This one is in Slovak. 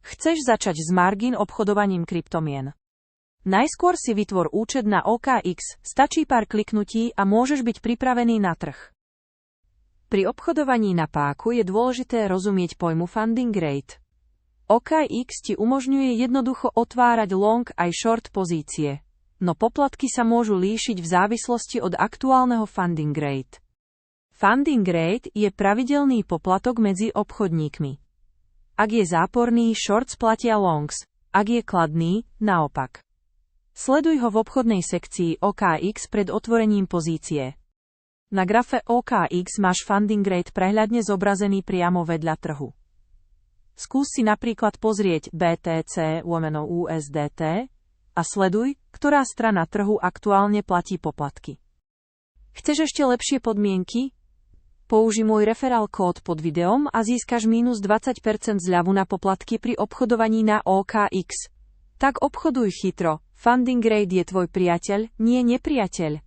Chceš začať s margin obchodovaním kryptomien? Najskôr si vytvor účet na OKX, stačí pár kliknutí a môžeš byť pripravený na trh. Pri obchodovaní na páku je dôležité rozumieť pojmu funding rate. OKX ti umožňuje jednoducho otvárať long aj short pozície, no poplatky sa môžu líšiť v závislosti od aktuálneho funding rate. Funding rate je pravidelný poplatok medzi obchodníkmi. Ak je záporný, shorts platia longs, ak je kladný, naopak. Sleduj ho v obchodnej sekcii OKX pred otvorením pozície. Na grafe OKX máš funding rate prehľadne zobrazený priamo vedľa trhu. Skús si napríklad pozrieť BTC/USDT a sleduj, ktorá strana trhu aktuálne platí poplatky. Chceš ešte lepšie podmienky? Použij môj referál kód pod videom a získaš minus 20% zľavu na poplatky pri obchodovaní na OKX. Tak obchoduj chytro, funding rate je tvoj priateľ, nie nepriateľ.